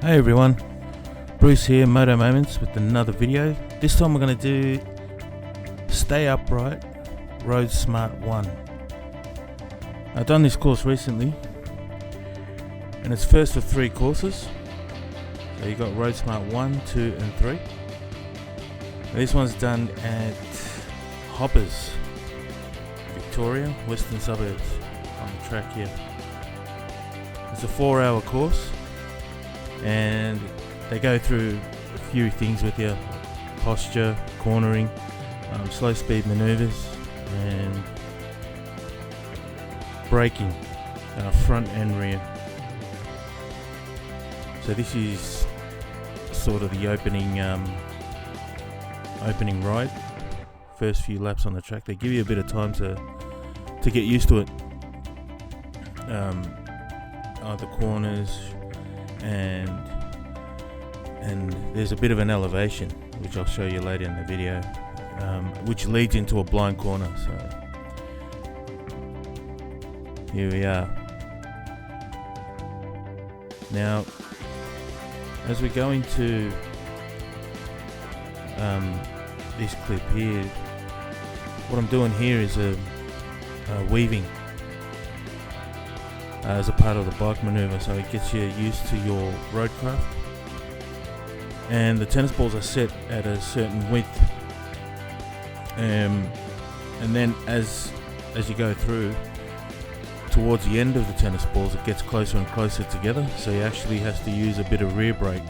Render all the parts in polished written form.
Hey everyone, Bruce here, MotoMoments with another video. This time we're going to do Stay Upright Roadsmart 1. I've done this course recently and it's first of 3 courses. So you got Roadsmart 1, 2 and 3. This one's done at Hoppers, Victoria, Western Suburbs, on the track here. It's a 4-hour course and they go through a few things with you: posture, cornering, slow speed maneuvers and braking, front and rear. So this is sort of the opening ride, first few laps on the track. They give you a bit of time to get used to it. The corners, and there's a bit of an elevation which I'll show you later in the video, which leads into a blind corner. So here we are. Now as we go into this clip here, what I'm doing here is a weaving as a part of the bike maneuver, so it gets you used to your roadcraft. And the tennis balls are set at a certain width, and then as you go through towards the end of the tennis balls, it gets closer and closer together, so you actually have to use a bit of rear brake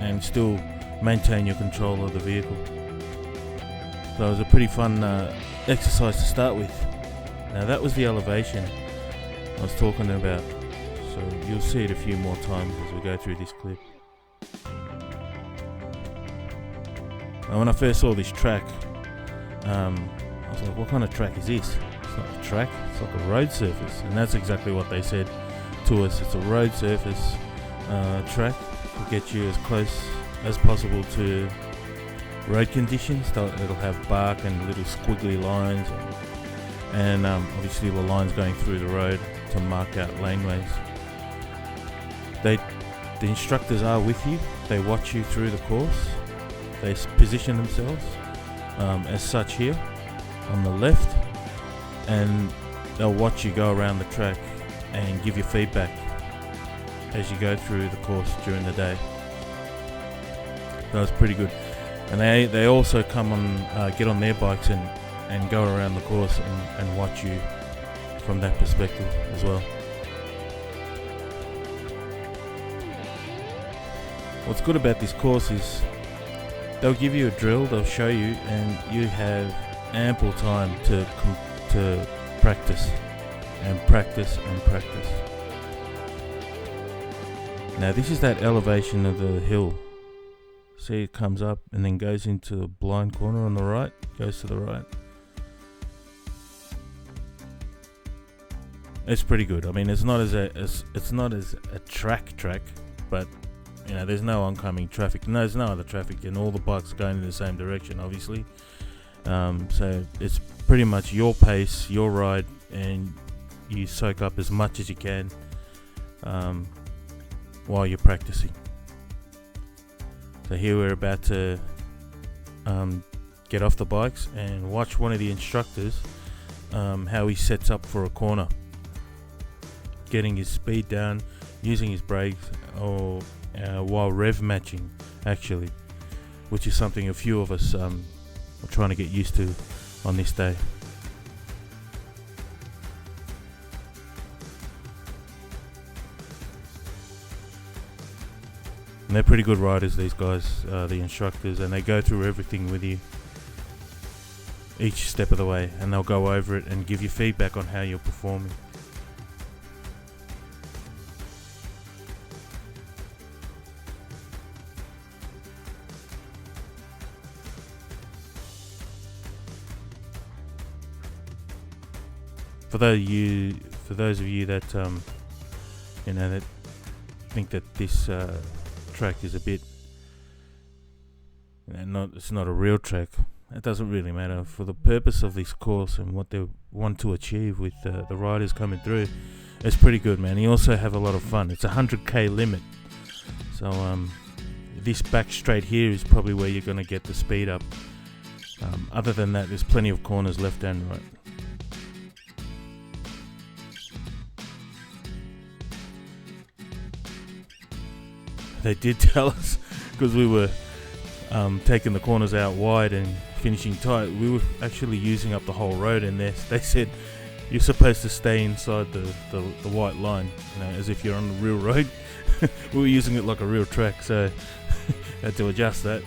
and still maintain your control of the vehicle. So it was a pretty fun exercise to start with. Now that was the elevation I was talking about, so you'll see it a few more times as we go through this clip. Now, when I first saw this track, I was like, what kind of track is this? It's not a track, it's like a road surface. And that's exactly what they said to us. It's a road surface track to get you as close as possible to road conditions. It'll have bark and little squiggly lines, and obviously the lines going through the road to mark out laneways. The instructors are with you. They watch you through the course. They position themselves as such here on the left, and they'll watch you go around the track and give you feedback as you go through the course during the day. That was pretty good. And they also come on, get on their bikes and go around the course and watch you from that perspective as well. What's good about this course is they'll give you a drill, they'll show you, and you have ample time to practice and practice and practice. Now this is that elevation of the hill. See, it comes up and then goes into a blind corner on the right, goes to the right. It's pretty good. I mean, it's not as a track, but you know, there's no oncoming traffic. No, there's no other traffic, and all the bikes are going in the same direction, obviously. So it's pretty much your pace, your ride, and you soak up as much as you can while you're practicing. So here we're about to get off the bikes and watch one of the instructors how he sets up for a corner, getting his speed down, using his brakes, or while rev matching, actually, which is something a few of us are trying to get used to on this day. And they're pretty good riders, these guys, the instructors, and they go through everything with you each step of the way, and they'll go over it and give you feedback on how you're performing. For those of you that that think that this track is a bit, it's not a real track, it doesn't really matter. For the purpose of this course and what they want to achieve with the riders coming through, it's pretty good, man. You also have a lot of fun. It's a 100k limit, So this back straight here is probably where you're going to get the speed up. Other than that, there's plenty of corners left and right. They did tell us, because we were taking the corners out wide and finishing tight, we were actually using up the whole road, and they said you're supposed to stay inside the white line, as if you're on a real road. We were using it like a real track, so had to adjust that.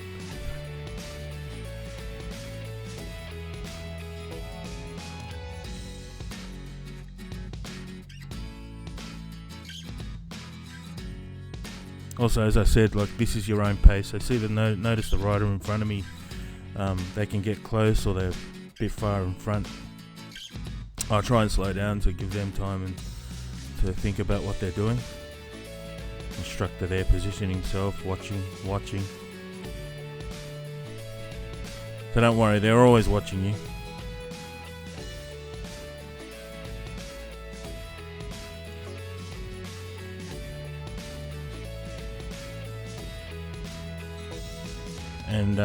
Also, as I said, like, this is your own pace. So see notice the rider in front of me. They can get close, or they're a bit far in front. I'll try and slow down to give them time and to think about what they're doing. Instructor there positioning himself, watching. So don't worry, they're always watching you. And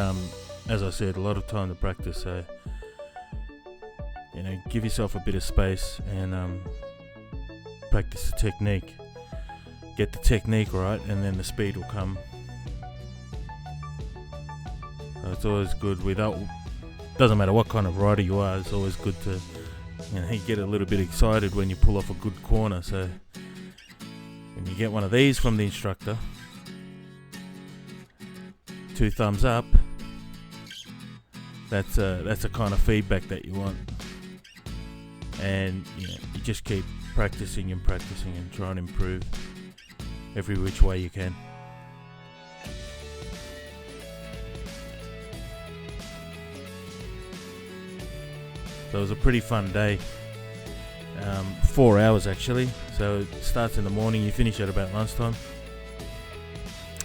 as I said, a lot of time to practice, so give yourself a bit of space and practice the technique. Get the technique right, and then the speed will come. So it's always good. Doesn't matter what kind of rider you are, it's always good to you get a little bit excited when you pull off a good corner. So when you get one of these from the instructor, 2 thumbs up, that's a kind of feedback that you want. And you just keep practicing and try and improve every which way you can. So it was a pretty fun day. 4 hours actually. So it starts in the morning, you finish at about lunchtime.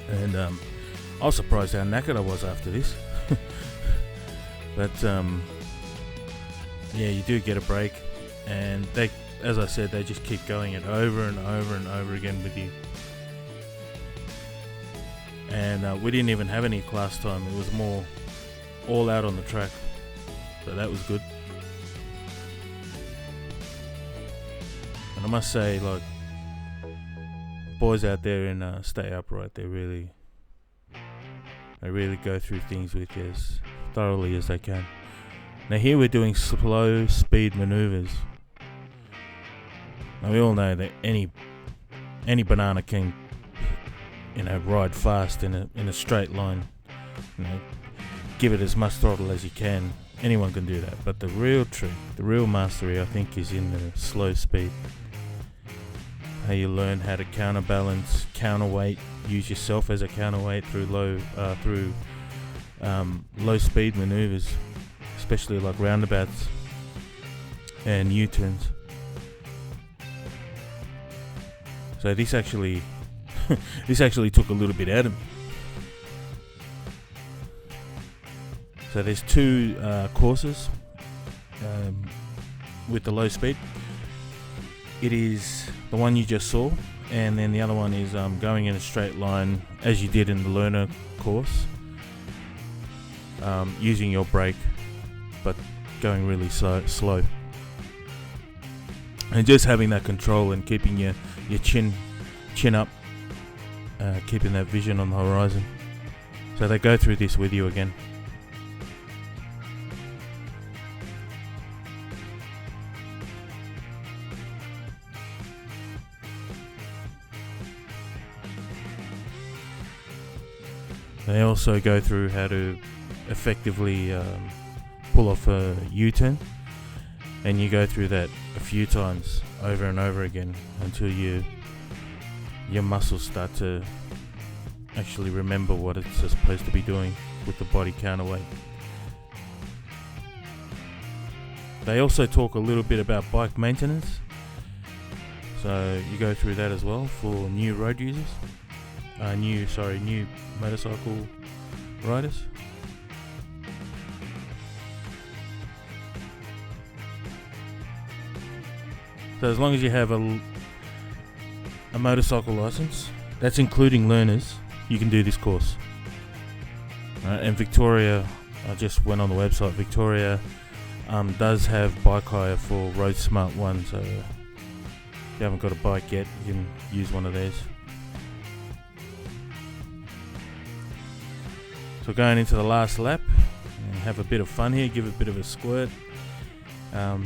And I was surprised how knackered I was after this. But you do get a break, and they, as I said, they just keep going it over and over again with you. And we didn't even have any class time. It was more all out on the track, so that was good. And I must say, like, boys out there in Stay Upright, they really go through things with you as thoroughly as they can. Now here we're doing slow speed maneuvers. Now we all know that any banana can ride fast in a straight line. Give it as much throttle as you can. Anyone can do that, but the real trick, the real mastery, I think, is in the slow speed. How you learn how to counterbalance, counterweight, use yourself as a counterweight through low speed maneuvers, especially like roundabouts and U-turns. So this actually took a little bit out of me. So there's 2 courses with the low speed. It is the one you just saw, and then the other one is going in a straight line as you did in the learner course, using your brake but going really slow, and just having that control and keeping your chin up, keeping that vision on the horizon. So they go through this with you again. They also go through how to effectively pull off a U-turn, and you go through that a few times over and over again until your muscles start to actually remember what it's supposed to be doing with the body counterweight. They also talk a little bit about bike maintenance, so you go through that as well for new road users. New motorcycle riders. So as long as you have a motorcycle license, that's including learners, you can do this course. And Victoria, I just went on the website. Victoria does have bike hire for Roadsmart 1, so if you haven't got a bike yet, you can use one of theirs. So going into the last lap, and have a bit of fun here, give it a bit of a squirt, and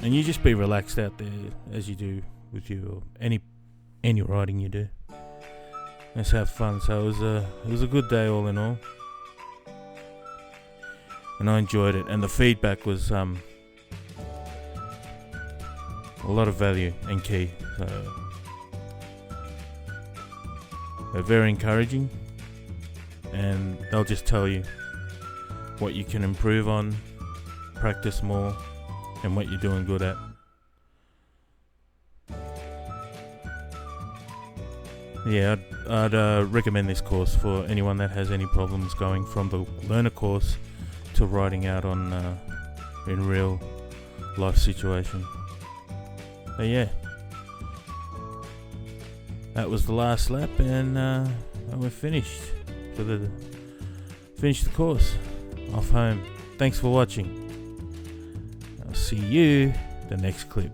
you just be relaxed out there as you do with your any riding you do. Let's have fun. So it was a good day all in all, and I enjoyed it. And the feedback was a lot of value and key. So they're very encouraging, and they'll just tell you what you can improve on, practice more, and what you're doing good at. Yeah, I'd recommend this course for anyone that has any problems going from the learner course to riding out on in real life situation. But yeah, that was the last lap, and we're finished. Finished the course. Off home. Thanks for watching. I'll see you the next clip.